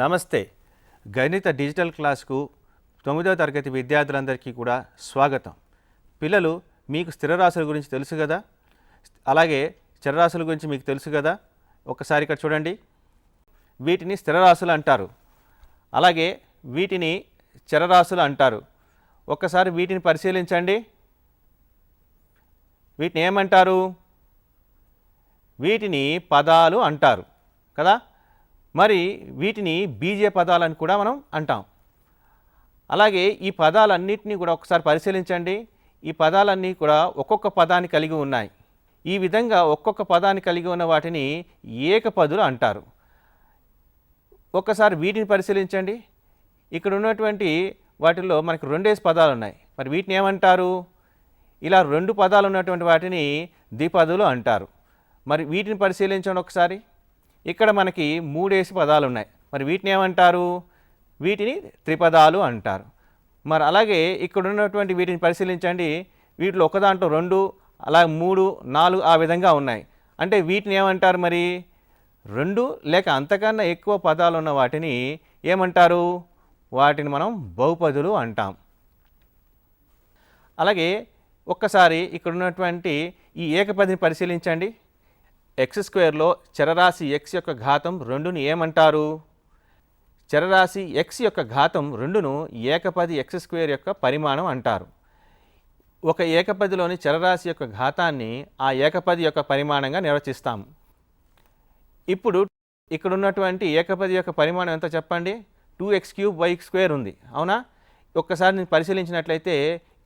నమస్తే. గణిత డిజిటల్ క్లాస్కు 9వ తరగతి విద్యార్థులందరికీ కూడా స్వాగతం. పిల్లలు, మీకు స్థిరరాశుల గురించి తెలుసు కదా, అలాగే చరరాశుల గురించి మీకు తెలుసు కదా. ఒకసారి ఇక్కడ చూడండి, వీటిని స్థిరరాశులు అంటారు, అలాగే వీటిని చరరాశులు అంటారు. ఒక్కసారి వీటిని పరిశీలించండి. వీటిని ఏమంటారు? వీటిని పదాలు అంటారు కదా. మరి వీటిని బీజీయ పదాలని కూడా మనం అంటాం. అలాగే ఈ పదాలన్నింటినీ కూడా ఒకసారి పరిశీలించండి. ఈ పదాలన్నీ కూడా ఒక్కొక్క పదాన్ని కలిగి ఉన్నాయి. ఈ విధంగా ఒక్కొక్క పదాన్ని కలిగి ఉన్న వాటిని ఏకపదులు అంటారు. ఒక్కసారి వీటిని పరిశీలించండి. ఇక్కడ ఉన్నటువంటి వాటిల్లో మనకు రెండేసి పదాలు ఉన్నాయి. మరి వీటిని ఏమంటారు? ఇలా రెండు పదాలు ఉన్నటువంటి వాటిని ద్విపదులు అంటారు. మరి వీటిని పరిశీలించండి ఒకసారి. ఇక్కడ మనకి మూడేసి పదాలు ఉన్నాయి. మరి వీటిని ఏమంటారు? వీటిని త్రిపదాలు అంటారు. మరి అలాగే ఇక్కడ ఉన్నటువంటి వీటిని పరిశీలించండి. వీటిలో ఒక దాంట్లో రెండు, అలా మూడు, నాలుగు ఆ విధంగా ఉన్నాయి. అంటే వీటిని ఏమంటారు? మరి రెండు లేక అంతకన్నా ఎక్కువ పదాలు ఉన్న వాటిని ఏమంటారు? వాటిని మనం బహుపదులు అంటాం. అలాగే ఒక్కసారి ఇక్కడ ఉన్నటువంటి ఈ ఏకపదిని పరిశీలించండి. ఎక్స్ స్క్వేర్లో చరరాశి ఎక్స్ యొక్క ఘాతం 2ని ఏమంటారు? చరరాశి ఎక్స్ యొక్క ఘాతం 2ను ఏకపది ఎక్స్ స్క్వేర్ యొక్క పరిమాణం అంటారు. ఒక ఏకపదిలోని చరరాశి యొక్క ఘాతాన్ని ఆ ఏకపది యొక్క పరిమాణంగా నిర్వచిస్తాము. ఇప్పుడు ఇక్కడ ఉన్నటువంటి ఏకపది యొక్క పరిమాణం ఎంతో చెప్పండి. 2x³ ఉంది, అవునా? ఒక్కసారి నేను పరిశీలించినట్లయితే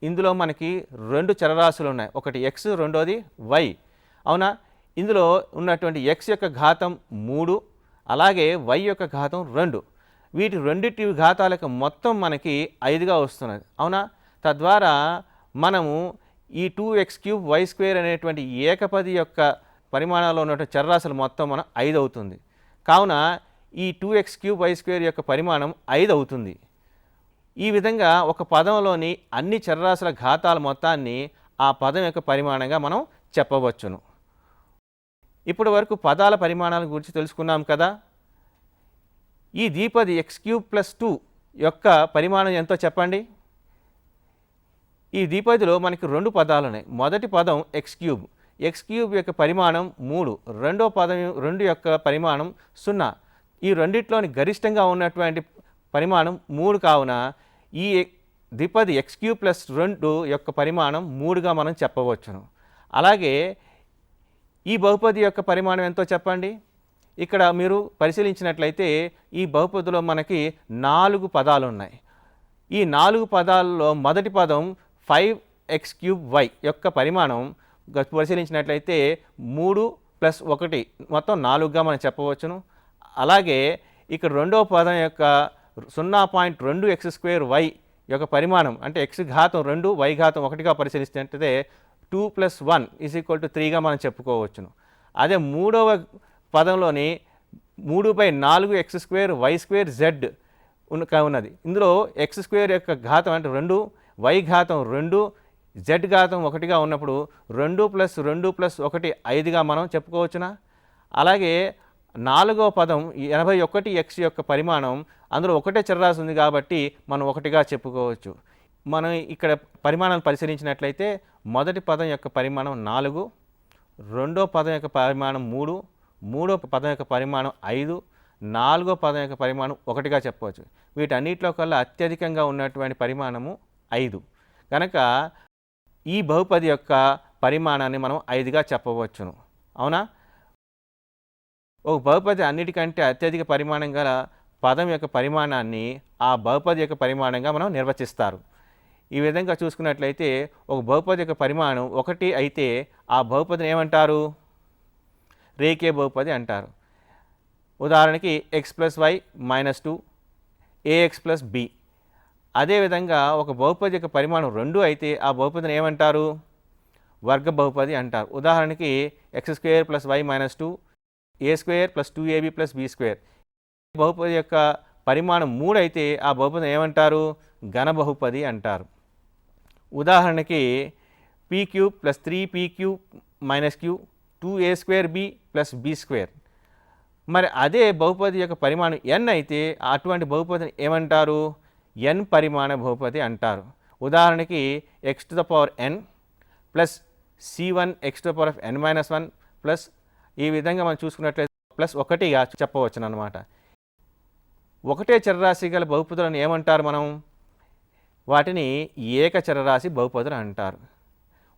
ఇందులో మనకి రెండు చరరాశులు ఉన్నాయి. ఒకటి ఎక్స్, రెండోది వై, అవునా? ఇందులో ఉన్నటువంటి ఎక్స్ యొక్క ఘాతం 3, అలాగే వై యొక్క ఘాతం 2. వీటి రెండింటి ఘాతాలకు మొత్తం మనకి 5గా వస్తున్నది, అవునా? తద్వారా మనము ఈ 2x³ అనేటువంటి ఏకపది యొక్క పరిమాణంలో ఉన్నటువంటి చరరాశులు మొత్తం మనం 5 అవుతుంది. కావున ఈ 2x³ యొక్క పరిమాణం 5 అవుతుంది. ఈ విధంగా ఒక పదంలోని అన్ని చరరాశుల ఘాతాల మొత్తాన్ని ఆ పదం యొక్క పరిమాణంగా మనం చెప్పవచ్చును. ఇప్పటి వరకు పదాల పరిమాణాల గురించి తెలుసుకున్నాం కదా. ఈ ద్విపది x³+2 యొక్క పరిమాణం ఎంతో చెప్పండి. ఈ ద్విపదిలో మనకి రెండు పదాలు ఉన్నాయి. మొదటి పదం x³ యొక్క పరిమాణం 3, రెండో పదం 2 యొక్క పరిమాణం 0. ఈ రెండిట్లోని గరిష్టంగా ఉన్నటువంటి పరిమాణం 3 కావున ఈ ద్విపది x³+2 యొక్క పరిమాణం 3గా మనం చెప్పవచ్చును. అలాగే ఈ బహుపది యొక్క పరిమాణం ఎంతో చెప్పండి. ఇక్కడ మీరు పరిశీలించినట్లయితే ఈ బహుపదిలో మనకి 4 పదాలు ఉన్నాయి. ఈ 4 పదాలలో మొదటి పదం 5x³ యొక్క పరిమాణం పరిశీలించినట్లయితే 3+1 మొత్తం 4గా మనం చెప్పవచ్చును. అలాగే ఇక్కడ రెండవ పదం యొక్క 0.2x² యొక్క పరిమాణం అంటే x ఘాతం 2 y ఘాతం 1గా పరిశీలించినట్లయితే 2+1 = 3గా మనం చెప్పుకోవచ్చును. అదే మూడవ పదంలోని 3/4x²y² ఉన్నది. ఇందులో x² యొక్క ఘాతం అంటే 2, y ఘాతం 2, z ఘాతం 1గా ఉన్నప్పుడు 2+2+1 5గా మనం చెప్పుకోవచ్చునా. అలాగే నాలుగవ పదం 81x యొక్క పరిమాణం, అందులో ఒకటే చరరాశి ఉంది కాబట్టి మనం 1గా చెప్పుకోవచ్చు. మనం ఇక్కడ పరిమాణాలు పరిశీలించినట్లయితే మొదటి పదం యొక్క పరిమాణం 4, రెండో పదం యొక్క పరిమాణం 3, మూడో పదం యొక్క పరిమాణం 5, నాలుగో పదం యొక్క పరిమాణం 1గా చెప్పవచ్చు. వీటన్నిటిలో కల్లా అత్యధికంగా ఉన్నటువంటి పరిమాణము 5 కనుక ఈ బహుపది యొక్క పరిమాణాన్ని మనం 5గా చెప్పవచ్చును, అవునా? ఒక బహుపది అన్నిటికంటే అత్యధిక పరిమాణం గల పదం యొక్క పరిమాణాన్ని ఆ బహుపది యొక్క పరిమాణంగా మనం నిర్వచిస్తారు. ఈ విధంగా చూసుకున్నట్లయితే ఒక బహుపది యొక్క పరిమాణం 1 అయితే ఆ బహుపదిని ఏమంటారు? రేఖీయ బహుపది అంటారు. ఉదాహరణకి x+y - 2 ax+b. అదేవిధంగా ఒక బహుపది యొక్క పరిమాణం 2 అయితే ఆ బహుపదిని ఏమంటారు? వర్గ బహుపది అంటారు. ఉదాహరణకి x² + y - 2 a² + 2ab + b². బహుపది యొక్క పరిమాణం 3 అయితే ఆ బహుపదిని ఏమంటారు? ఘన బహుపది అంటారు. ఉదాహరణకి p³ + 3p³ - q 2a² b + b². మరి అదే బహుపది యొక్క పరిమాణం n అయితే అటువంటి బహుపదిని ఏమంటారు? n పరిమాణ బహుపది అంటారు. ఉదాహరణకి x⁴n plus c1 x⁴n-1 plus ఈ విధంగా మనం చూసుకున్నట్లయితే ప్లస్ 1గా చెప్పవచ్చునమాట. ఒకటే చరరాశి గల బహుపదులను ఏమంటారు మనం? వాటిని ఏక చరరాశి బహుపదులు అంటారు.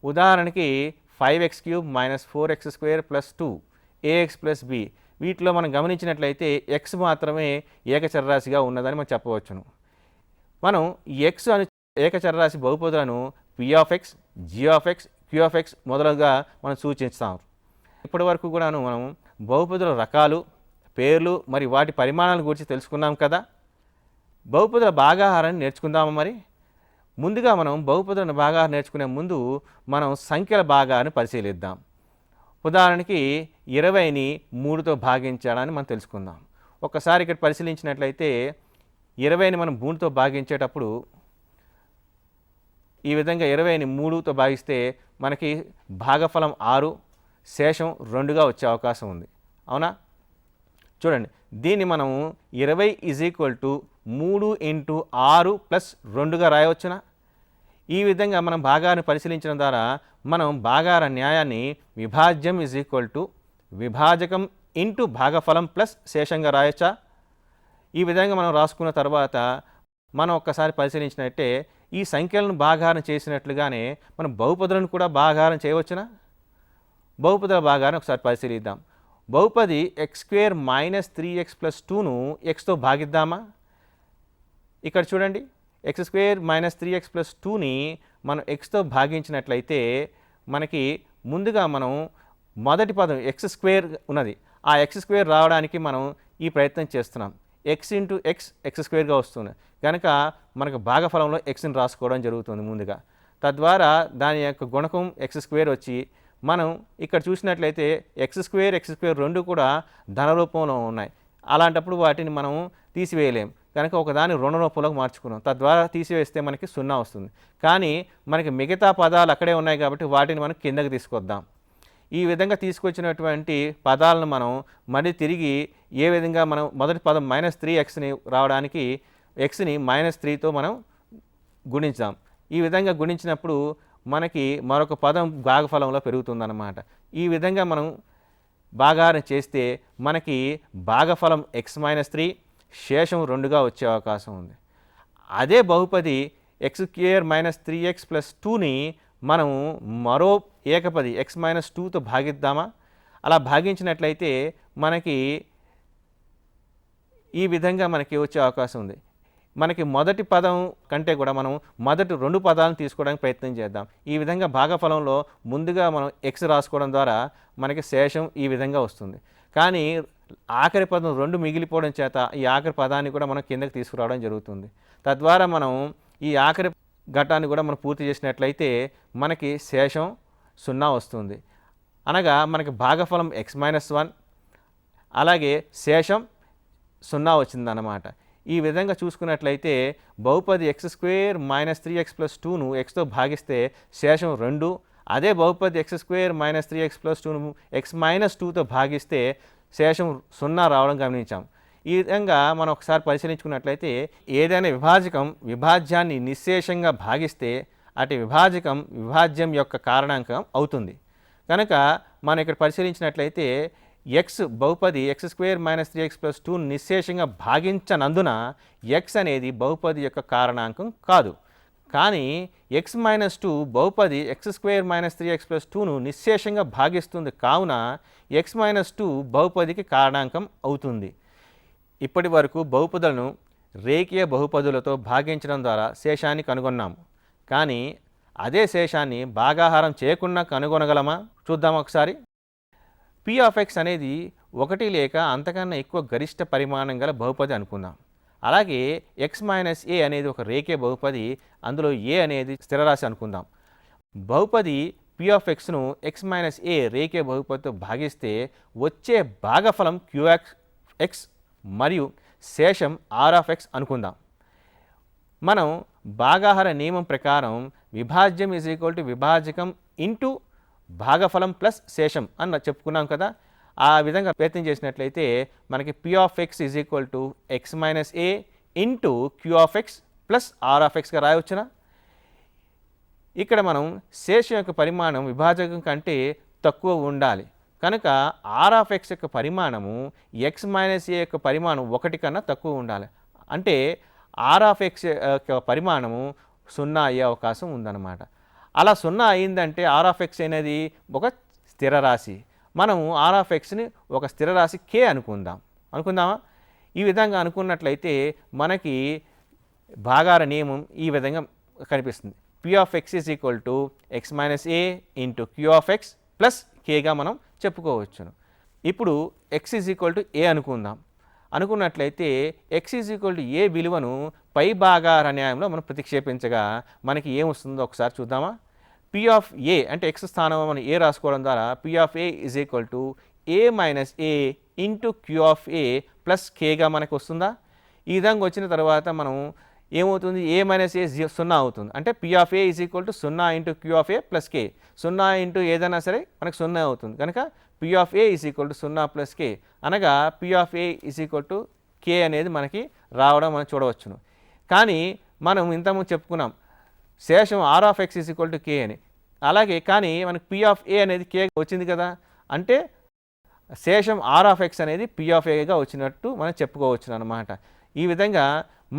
ఉదాహరణకి 5x³ - 4x² + 2 ax + b. వీటిలో మనం గమనించినట్లయితే x మాత్రమే ఏకచరరాశిగా ఉన్నదని మనం చెప్పవచ్చును. మనం x అను ఏకచరరాశి బహుపదులను p(x), g(x), q(x) మొదలుగా మనం సూచిస్తాం. ఇప్పటి వరకు కూడాను మనం బహుపదుల రకాలు, పేర్లు మరి వాటి పరిమాణాల గురించి తెలుసుకున్నాం కదా. బహుపదుల భాగాహారాన్ని నేర్చుకుందామా మరి? ముందుగా మనం బహుపదులను భాగాహారం నేర్చుకునే ముందు మనం సంఖ్యల భాగాన్ని పరిశీలిద్దాం. ఉదాహరణకి 20ని 3తో భాగించాలని మనం తెలుసుకుందాం. ఒక్కసారి ఇక్కడ పరిశీలించినట్లయితే 20ని మనం 3తో భాగించేటప్పుడు ఈ విధంగా 20ని 3తో భాగిస్తే మనకి భాగఫలం 6, శేషం 2గా వచ్చే అవకాశం ఉంది. అవునా? చూడండి, దీన్ని మనం 20 = 3 × 6 + 2గా రాయవచ్చునా? ఈ విధంగా మనం భాగాన్ని పరిశీలించడం ద్వారా మనం భాగాహార న్యాయాన్ని విభాజ్యం = విభాజకం ఇంటూ భాగఫలం ప్లస్ శేషంగా రాయొచ్చా? ఈ విధంగా మనం రాసుకున్న తర్వాత మనం ఒక్కసారి పరిశీలించినట్టే ఈ సంఖ్యలను భాగాహారం చేసినట్లుగానే మనం బహుపదులను కూడా భాగాహారం చేయవచ్చునా? బహుపదుల భాగాన్ని ఒకసారి పరిశీలిద్దాం. బహుపది x² - 3x + 2ను xతో భాగిద్దామా? ఇక్కడ చూడండి, x² - 3x + 2ని మనం xతో భాగించినట్లయితే మనకి ముందుగా మనం మొదటి పదం x² ఉన్నది. ఆ x² రావడానికి మనం ఈ ప్రయత్నం చేస్తున్నాం. x × x x²గా వస్తుంది కనుక మనకు భాగఫలంలో xని రాసుకోవడం జరుగుతుంది ముందుగా. తద్వారా దాని యొక్క గుణకం x² వచ్చి మనం ఇక్కడ చూసినట్లయితే x² రెండు కూడా ధన రూపంలో ఉన్నాయి. అలాంటప్పుడు వాటిని మనం తీసివేయలేం కనుక ఒకదాన్ని రుణ రూపంలోకి మార్చుకున్నాం. తద్వారా తీసివేస్తే మనకి 0 వస్తుంది. కానీ మనకి మిగతా పదాలు అక్కడే ఉన్నాయి కాబట్టి వాటిని మనం కిందకి తీసుకొద్దాం. ఈ విధంగా తీసుకొచ్చినటువంటి పదాలను మనం మళ్ళీ తిరిగి ఏ విధంగా మనం మొదటి పదం -3xని రావడానికి xని -3తో మనం గుణించాం. ఈ విధంగా గుణించినప్పుడు మనకి మరొక పదం భాగఫలంలో పెరుగుతుందన్నమాట. ఈ విధంగా మనం భాగాహారం చేస్తే మనకి భాగఫలం x - 3, శేషం 2గా వచ్చే అవకాశం ఉంది. అదే బహుపది x² - 3x + 2ని మనం మరో ఏకపది x - 2తో భాగిద్దామా? అలా భాగించినట్లయితే మనకి ఈ విధంగా మనకి వచ్చే అవకాశం ఉంది. మనకి మొదటి పదం కంటే కూడా మనం మొదటి 2 పదాలను తీసుకోవడానికి ప్రయత్నం చేద్దాం. ఈ విధంగా భాగఫలంలో ముందుగా మనం x రాసుకోవడం ద్వారా మనకి శేషం ఈ విధంగా వస్తుంది. కానీ ఆఖరి పదం 2 మిగిలిపోవడం చేత ఈ ఆఖరి పదాన్ని కూడా మనం కిందకి తీసుకురావడం జరుగుతుంది. తద్వారా మనం ఈ ఆఖరి ఘట్టాన్ని కూడా మనం పూర్తి చేసినట్లయితే మనకి శేషం 0 వస్తుంది. అనగా మనకి భాగఫలం x - 1 అలాగే శేషం 0 వచ్చిందన్నమాట. ఈ విధంగా చూసుకున్నట్లయితే బహుపది x² - 3x + 2ను xతో భాగిస్తే శేషం 2, అదే బహుపది x² - 3x + 2ను x - 2తో భాగిస్తే శేషం 0 రావడం గమనించాం. ఈ విధంగా మనం ఒకసారి పరిశీలించుకున్నట్లయితే ఏదైనా విభాజకం విభాజ్యాన్ని నిశ్శేషంగా భాగిస్తే అటు విభాజకం విభాజ్యం యొక్క కారణాంకం అవుతుంది. కనుక మనం ఇక్కడ పరిశీలించినట్లయితే x బహుపది x² - 3x + 2ను నిశ్శేషంగా భాగించనందున x అనేది బహుపది యొక్క కారణాంకం కాదు. కానీ x - 2 బహుపది x² - 3x + 2ను నిశ్శేషంగా భాగిస్తుంది కావున x - 2 బహుపదికి కారణాంకం అవుతుంది. ఇప్పటి వరకు బహుపదులను రేఖీయ బహుపదులతో భాగించడం ద్వారా శేషాన్ని కనుగొన్నాము. కానీ అదే శేషాన్ని భాగాహారం చేయకుండా కనుగొనగలమా? చూద్దాం ఒకసారి. p(x) అనేది 1 లేక అంతకన్నా ఎక్కువ గరిష్ట పరిమాణం గల బహుపది అనుకుందాం. అలాగే x - a అనేది ఒక రేఖీయ బహుపది, అందులో a అనేది స్థిరరాశి అనుకుందాం. బహుపది p(x)ను x - a రేఖీయ బహుపదితో భాగిస్తే వచ్చే భాగఫలం qx మరియు శేషం r(x) అనుకుందాం. మనం భాగాహార నియమం ప్రకారం విభాజ్యం = విభాజకం ఇంటూ భాగఫలం ప్లస్ శేషం అని చెప్పుకున్నాం కదా. ఆ విధంగా ప్రయత్నం చేసినట్లయితే మనకి P of X is equal to X minus A into Q of X plus R of ఎక్స్గా రాయవచ్చునా? ఇక్కడ మనం శేషం యొక్క పరిమాణం విభాజకం కంటే తక్కువ ఉండాలి కనుక ఆర్ ఆఫ్ ఎక్స్ యొక్క పరిమాణము ఎక్స్ మైనస్ ఏ యొక్క పరిమాణం 1 కన్నా తక్కువ ఉండాలి. అంటే ఆర్ ఆఫ్ ఎక్స్ యొక్క పరిమాణము 0 అయ్యే అవకాశం ఉందన్నమాట. అలా 0 అయిందంటే ఆర్ ఆఫ్ ఎక్స్ అనేది ఒక స్థిర రాశి. మనము ఆర్ ఆఫ్ ఎక్స్ని ఒక స్థిర రాశి కే అనుకుందామా? ఈ విధంగా అనుకున్నట్లయితే మనకి భాగాల నియమం ఈ విధంగా కనిపిస్తుంది. P of X is equal to X minus A into Q of X plus కేగా మనం చెప్పుకోవచ్చును. ఇప్పుడు X is equal to A అనుకున్నట్లయితే X is equal to A విలువను పై భాగాల న్యాయంలో మనం ప్రతిక్షేపించగా మనకి ఏమొస్తుందో ఒకసారి చూద్దామా? పి ఆఫ్ ఏ అంటే ఎక్స్ స్థానంలో మనం ఏ రాసుకోవడం ద్వారా P of A is equal to A minus A into Q of A plus కేగా మనకు వస్తుందా? ఈ విధంగా వచ్చిన తర్వాత మనం ఏమవుతుంది? ఏ మైనస్ ఏ 0 అవుతుంది. అంటే P of A is equal to 0 into Q of A plus K. 0 into ఏదైనా సరే మనకు 0 అవుతుంది కనుక P of A is equal to 0 plus K అనగా P of A is equal to K అనేది మనకి రావడం మనం చూడవచ్చును. కానీ మనం ఇంతకుముందు చెప్పుకున్నాం శేషం R of X is equal to K అని. అలాగే కానీ మనకి పి ఆఫ్ ఏ అనేది కే వచ్చింది కదా, అంటే శేషం ఆర్ ఆఫ్ ఎక్స్ అనేది పి ఆఫ్ ఏగా వచ్చినట్టు మనం చెప్పుకోవచ్చు అన్నమాట. ఈ విధంగా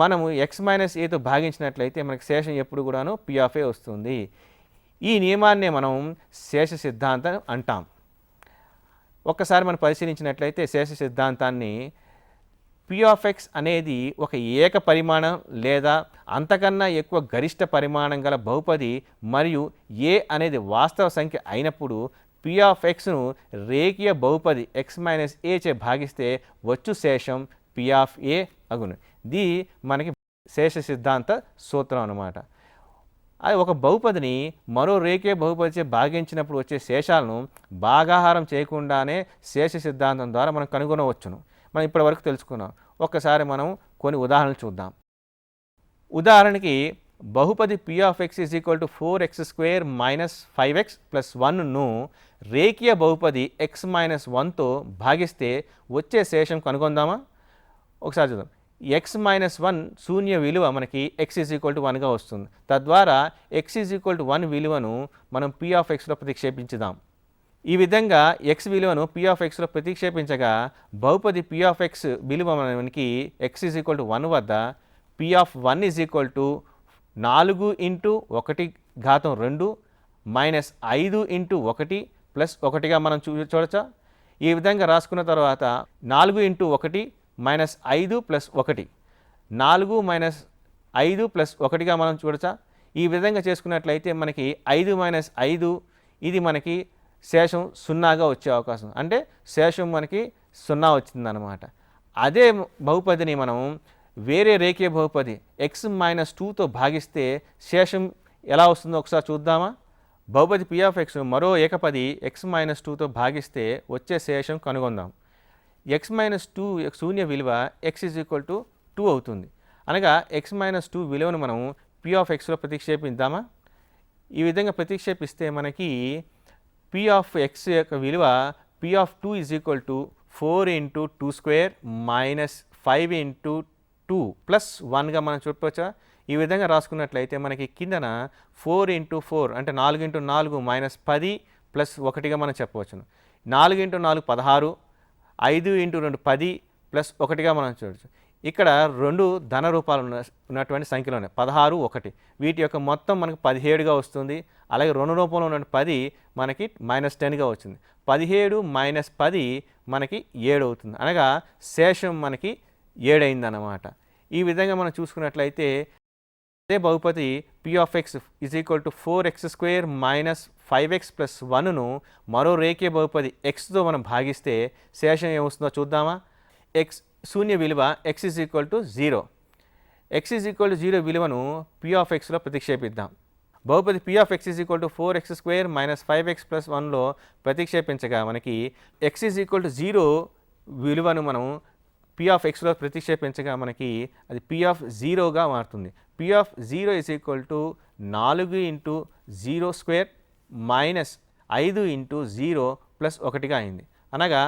మనము ఎక్స్ మైనస్ ఏతో భాగించినట్లయితే మనకి శేషం ఎప్పుడు కూడాను పి ఆఫ్ ఏ వస్తుంది. ఈ నియమాన్నే మనం శేష సిద్ధాంతం అంటాం. ఒక్కసారి మనం పరిశీలించినట్లయితే శేష సిద్ధాంతాన్ని పి ఆఫ్ ఎక్స్ అనేది ఒక ఏక పరిమాణం లేదా అంతకన్నా ఎక్కువ గరిష్ట పరిమాణం గల బహుపది మరియు ఏ అనేది వాస్తవ సంఖ్య అయినప్పుడు పి ఆఫ్ ఎక్స్ను రేఖీయ బహుపది ఎక్స్ మైనస్ ఏ చే భాగిస్తే వచ్చు శేషం పి ఆఫ్ ఏ అగును. ఇది మనకి శేష సిద్ధాంత సూత్రం అన్నమాట. అది ఒక బహుపదిని మరో రేఖీయ బహుపదిచే భాగించినప్పుడు వచ్చే శేషాలను భాగాహారం చేయకుండానే శేష సిద్ధాంతం ద్వారా మనం కనుగొనవచ్చును. మనం ఇప్పటివరకు తెలుసుకున్నాం. ఒక్కసారి మనం కొన్ని ఉదాహరణలు చూద్దాం. ఉదాహరణకి బహుపది P of X is equal to 4x² minus 5x plus 1ను రేఖీయ బహుపది ఎక్స్ మైనస్ 1తో భాగిస్తే వచ్చే శేషం కనుగొందామా? ఒకసారి చూద్దాం. ఎక్స్ మైనస్ 1 శూన్య విలువ మనకి ఎక్స్ ఈజ్ ఈక్వల్ టు 1గా వస్తుంది. తద్వారా ఎక్స్ ఈజ్ ఈక్వల్ టు 1 విలువను మనం పి ఆఫ్ ఎక్స్లో ప్రతిక్షేపించుదాం. ఈ విధంగా ఎక్స్ విలువను పి ఆఫ్ ఎక్స్లో ప్రతిక్షేపించగా బహుపది పి ఆఫ్ ఎక్స్ విలువ మనకి ఎక్స్ ఈజ్ ఈక్వల్ టు 1 వద్ద P of 1 is equal to 4 into 1 ఘాతం 2 minus 5 into 1 plus 1గా మనం చూడొచ్చా? ఈ విధంగా రాసుకున్న తర్వాత 4 into 1 minus 5 plus 1 4 minus 5 plus 1గా మనం చూడొచ్చా? ఈ విధంగా చేసుకున్నట్లయితే మనకి 5 మైనస్ 5 ఇది మనకి శేషం 0గా వచ్చే అవకాశం, అంటే శేషం మనకి 0 వచ్చిందనమాట. అదే బహుపదిని మనం వేరే రేఖీయ బహుపది ఎక్స్ మైనస్ 2తో భాగిస్తే శేషం ఎలా వస్తుందో ఒకసారి చూద్దామా? బహుపది పి ఆఫ్ ఎక్స్ మరో ఏకపది ఎక్స్ మైనస్ 2తో భాగిస్తే వచ్చే శేషం కనుగొందాం. ఎక్స్ మైనస్ 2 శూన్య విలువ ఎక్స్ ఈజ్ ఈక్వల్ టు 2 అవుతుంది. అనగా ఎక్స్ మైనస్ 2 విలువను మనం పి ఆఫ్ ఎక్స్లో ప్రతిక్షేపిద్దామా? ఈ విధంగా ప్రతిక్షేపిస్తే మనకి పి ఆఫ్ ఎక్స్ యొక్క విలువ P of 2 is equal to 4 into 2² minus 5 into 2 plus 1గా మనం చూడవచ్చా? ఈ విధంగా రాసుకున్నట్లయితే మనకి కిందన 4 ఇంటూ 4 అంటే 4 ఇంటూ 4 మైనస్ 10 ప్లస్ 1గా మనం చెప్పవచ్చును. 4 ఇంటూ 4 16, 5 ఇంటూ 2 10 ప్లస్ 1గా మనం చూడవచ్చు. ఇక్కడ 2 ధన రూపాలు ఉన్నటువంటి సంఖ్యలు ఉన్నాయి, 16, 1. వీటి యొక్క మొత్తం మనకి 17గా వస్తుంది. అలాగే 2 రూపంలో ఉన్న 10 మనకి -10గా వచ్చింది. 17 మైనస్ 10 మనకి 7 అవుతుంది. అనగా శేషం మనకి 7 అయిందన్నమాట. ఈ విధంగా మనం చూసుకున్నట్లయితే అదే బహుపది P of X is equal to 4x² minus 5x plus 1ను మరో రేఖీయ బహుపది ఎక్స్తో మనం భాగిస్తే శేషం ఏమొస్తుందో చూద్దామా? ఎక్స్ శూన్య విలువ X is equal to 0. X is equal to 0 విలువను పి ఆఫ్ ఎక్స్లో ప్రతిక్షేపిద్దాం. బహుపది P of X is equal to 4x² minus 5x plus 1లో ప్రతిక్షేపించగా మనకి ఎక్స్ ఈజ్ ఈక్వల్ టు 0 విలువను మనం పి ఆఫ్ ఎక్స్లో ప్రతిక్షేపించగా మనకి అది పి ఆఫ్ 0గా మారుతుంది. P of 0 is equal to 4 into 0² minus 5 into 0 plus 1గా అయింది. అనగా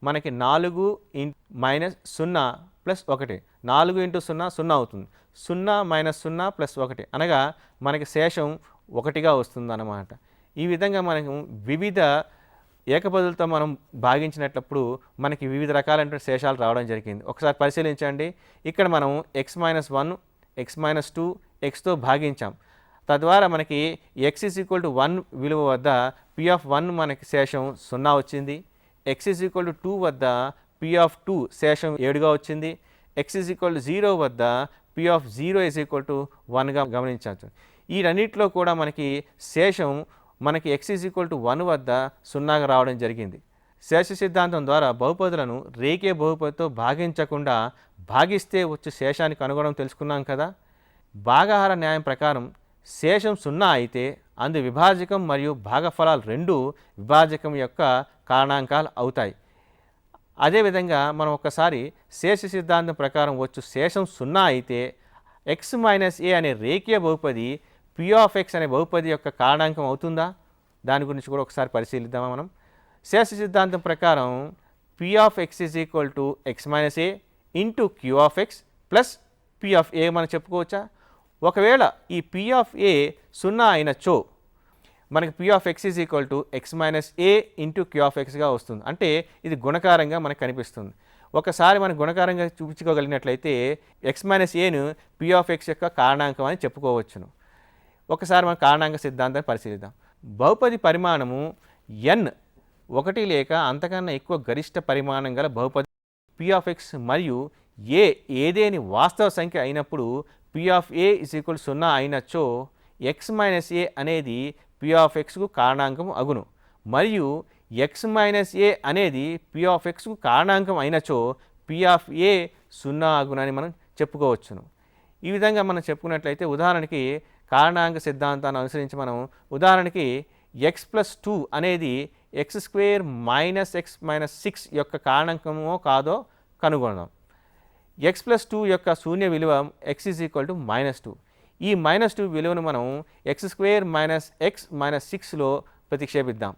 మనకి 4 మైనస్ 0 ప్లస్ 1, 4 ఇంటూ 0 0 అవుతుంది, 0 మైనస్ 0 ప్లస్ 1 అనగా మనకి శేషం 1గా వస్తుందన్నమాట. ఈ విధంగా మనకు వివిధ ఏకపదులతో మనం భాగించినప్పుడు మనకి వివిధ రకాలైనటువంటి శేషాలు రావడం జరిగింది. ఒకసారి పరిశీలించండి. ఇక్కడ మనం x-1, x-2 xతో భాగించాం. తద్వారా మనకి x = 1 విలువ వద్ద p(1) మనకి శేషం 0 వచ్చింది. x = 2 వద్ద p(2) శేషం 7గా వచ్చింది. x = 0 వద్ద p(0) = 1గా గమనించవచ్చు. ఈ రెండింటిలో కూడా మనకి శేషం మనకి x = 1 వద్ద 0గా రావడం జరిగింది. శేష సిద్ధాంతం ద్వారా బహుపదులను రేఖీయ బహుపదితో భాగించకుండా భాగిస్తే వచ్చే శేషాన్ని కనుగొనడం తెలుసుకున్నాం కదా. భాగాహార న్యాయం ప్రకారం శేషం 0 అయితే అందు విభాజకం మరియు భాగఫలాలు రెండూ విభాజకం యొక్క కారణాంకాలు అవుతాయి. అదేవిధంగా మనం ఒకసారి శేష సిద్ధాంతం ప్రకారం వచ్చు శేషం 0 అయితే x-a అనే రేఖీయ బహుపది p(x) అనే బహుపది యొక్క కారణాంకం అవుతుందా? దాని గురించి కూడా ఒకసారి పరిశీలిద్దామా మనం. శేష సిద్ధాంతం ప్రకారం p(x) = x-a into q(x) plus p(a) మనం చెప్పుకోవచ్చా? ఒకవేళ ఈ p(a) 0 అయినచో మనకి p(x) = x-a ఇంటూ q(x)గా వస్తుంది. అంటే ఇది గుణకారంగా మనకు కనిపిస్తుంది. ఒకసారి మనం గుణకారంగా చూపించుకోగలిగినట్లయితే x-aను p(x) యొక్క కారణాంకం అని చెప్పుకోవచ్చును. ఒకసారి మనం కారణాంక సిద్ధాంతాన్ని పరిశీలిద్దాం. బహుపది పరిమాణము n 1 లేక అంతకన్నా ఎక్కువ గరిష్ట పరిమాణం గల బహుపది p(x) మరియు a ఏదేని వాస్తవ సంఖ్య అయినప్పుడు p(a) = 0 అయినచో x-a అనేది p(x)కు కారణాంకం అగును. మరియు x-a అనేది p(x)కు కారణాంకం అయినచో p(a) 0 అగునని మనం చెప్పుకోవచ్చును. ఈ విధంగా మనం చెప్పుకున్నట్లయితే ఉదాహరణకి కారణాంక సిద్ధాంతాన్ని అనుసరించి మనం ఉదాహరణకి x+2 అనేది x² - x - 6 యొక్క కారణాంకమో కాదో కనుగొందాం. x+2 యొక్క శూన్య విలువ x = -2. ఈ -2 విలువను మనం x² - x - 6లో ప్రతిక్షేపిద్దాం.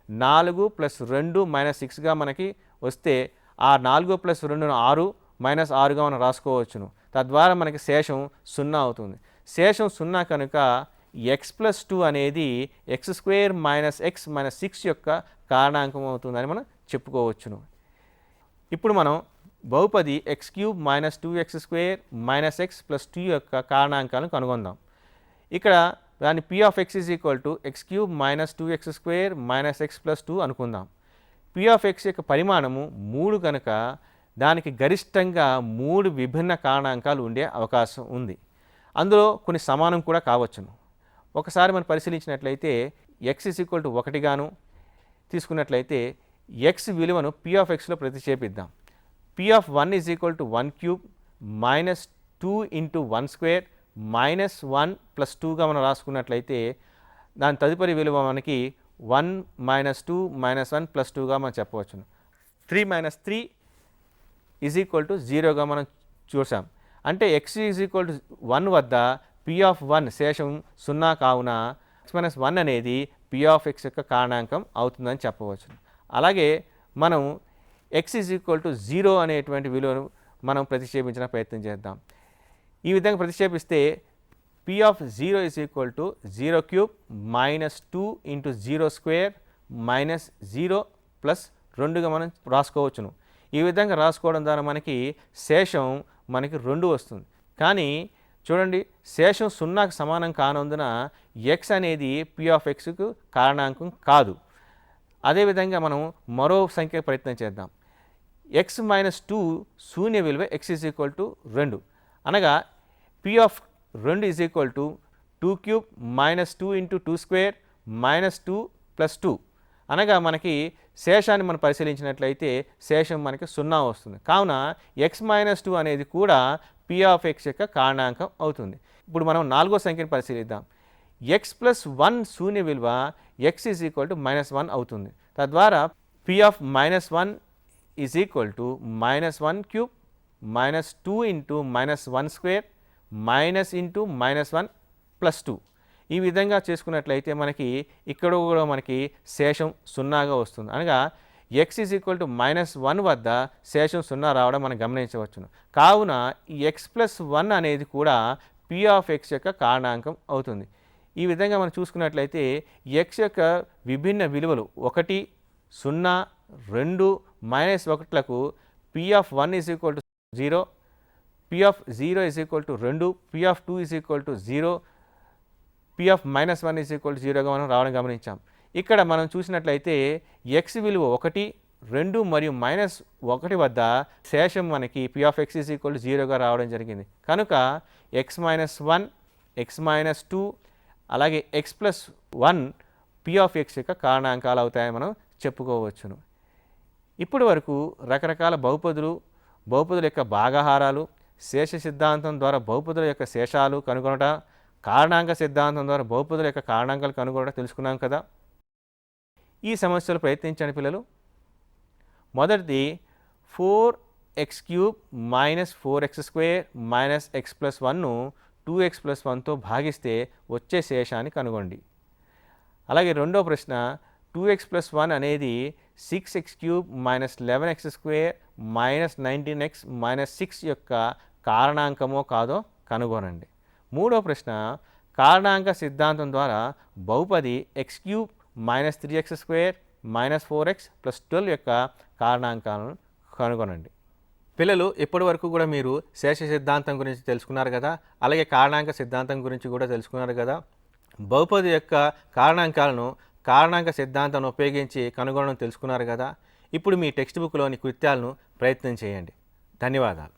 4 + 2 - 6గా మనకి వస్తే ఆ 4 + 2ను 6 - 6గా మనం రాసుకోవచ్చును. తద్వారా మనకి శేషం 0 అవుతుంది. శేషం 0 కనుక x+2 అనేది x² - x - 6 యొక్క కారణాంకం అవుతుందని మనం చెప్పుకోవచ్చును. ఇప్పుడు మనం బహుపది x³ - 2x² - x + 2 యొక్క కారణాంకాలను కనుగొందాం. ఇక్కడ దాని p(x) = x³ - 2x² - x + 2 అనుకుందాం. p(x) యొక్క పరిమాణము 3 కనుక దానికి గరిష్టంగా 3 విభిన్న కారణాంకాలు ఉండే అవకాశం ఉంది. అందులో కొన్ని సమానం కూడా కావచ్చును. ఒకసారి మనం పరిశీలించినట్లయితే x = 1 గాను తీసుకున్నట్లయితే x విలువను p(x)లో ప్రతిక్షేపిద్దాం. p(1) = 1³ - 2 × 1² - 1 + 2గా మనం రాసుకున్నట్లయితే దాని తదుపరి విలువ మనకి 1 - 2 - 1 + 2గా మనం చెప్పవచ్చును. 3 - 3 = 0గా మనం చూసాం. అంటే x = 1 వద్ద p(1) శేషం 0 కావున x-1 అనేది p(x) యొక్క కారణాంకం అవుతుందని చెప్పవచ్చు. అలాగే మనం x = 0 అనేటువంటి విలువను మనం ప్రతిక్షేపించిన ప్రయత్నం చేద్దాం. ఈ విధంగా ప్రతిక్షేపిస్తే p(0) = 0³ - 2 × 0² - 0 + 2గా మనం రాసుకోవచ్చును. ఈ విధంగా రాసుకోవడం ద్వారా మనకి శేషం మనకి 2 వస్తుంది. కానీ చూడండి, శేషం 0కి సమానం కానందున x అనేది p(x)కు కారణాంకం కాదు. అదేవిధంగా మనం మరో సంఖ్య ప్రయత్నం చేద్దాం. x - 2 శూన్య విలువ x = 2 అనగా p(2) = 2³ - 2 × 2² - 2 + 2 అనగా మనకి శేషాన్ని మనం పరిశీలించినట్లయితే శేషం మనకి 0 వస్తుంది. కావున x - 2 అనేది కూడా p(x) యొక్క కారణాంకం అవుతుంది. ఇప్పుడు మనం 4వ సంఖ్యను పరిశీలిద్దాం. x+1 శూన్య విలువ x = -1 అవుతుంది. తద్వారా p(-1) = -1³ - 2 × -1² -1 + 2 ఈ విధంగా చేసుకున్నట్లయితే మనకి ఇక్కడ కూడా మనకి శేషం 0గా వస్తుంది. అనగా ఎక్స్ ఈజ్ ఈక్వల్ టు -1 వద్ద శేషం 0 రావడం మనం గమనించవచ్చును. కావున ఈ x+1 అనేది కూడా p ఆఫ్ x యొక్క కారణాంకం అవుతుంది. ఈ విధంగా మనం చూసుకున్నట్లయితే x యొక్క విభిన్న విలువలు 1, 0, 2, -1లకు p of 1 is equal to 0, p of 0 is equal to 2, p of 2 is equal to 0, p of -1 is equal to 0గా మనం రావడం గమనించాం. ఇక్కడ మనం చూసినట్లయితే x విలువ 1, 2 మరియు -1 వద్ద శేషం మనకి p of x is equal to 0గా రావడం జరిగింది. కనుక x-1, x-2 అలాగే x+1 p ఆఫ్ x యొక్క కారణాంకాలు అవుతాయని మనం చెప్పుకోవచ్చును. ఇప్పటి వరకు రకరకాల బహుపదుల యొక్క భాగాహారాలు, శేష సిద్ధాంతం ద్వారా బహుపదుల యొక్క శేషాలు కనుగొనట, కారణాంక సిద్ధాంతం ద్వారా బహుపదుల యొక్క కారణాంకాలు కనుగొనడం తెలుసుకున్నాం కదా. ఈ సమస్యలు ప్రయత్నించండి పిల్లలు. మొదటిది 4x³ - 4x² - x+1ను 2x+1తో భాగిస్తే వచ్చే శేషాన్ని కనుగొండి. అలాగే రెండో ప్రశ్న 2x+1 అనేది 6x³ - 11x² - 19x - 6 యొక్క కారణాంకమో కాదో కనుగొనండి. మూడో ప్రశ్న కారణాంక సిద్ధాంతం ద్వారా బహుపది x³ - 3x² - 4x + 12 యొక్క కారణాంకాలను కనుగొనండి. పిల్లలు ఇప్పటి వరకు కూడా మీరు శేష సిద్ధాంతం గురించి తెలుసుకున్నారు కదా, అలాగే కారణాంక సిద్ధాంతం గురించి కూడా తెలుసుకున్నారు కదా. బహుపది యొక్క కారణాంకాలను కారణాంక సిద్ధాంతం ఉపయోగించి కనుగొనడం తెలుసుకున్నారు కదా. ఇప్పుడు మీ టెక్స్ట్ బుక్లోని కృత్యాలను ప్రయత్నం చేయండి. ధన్యవాదాలు.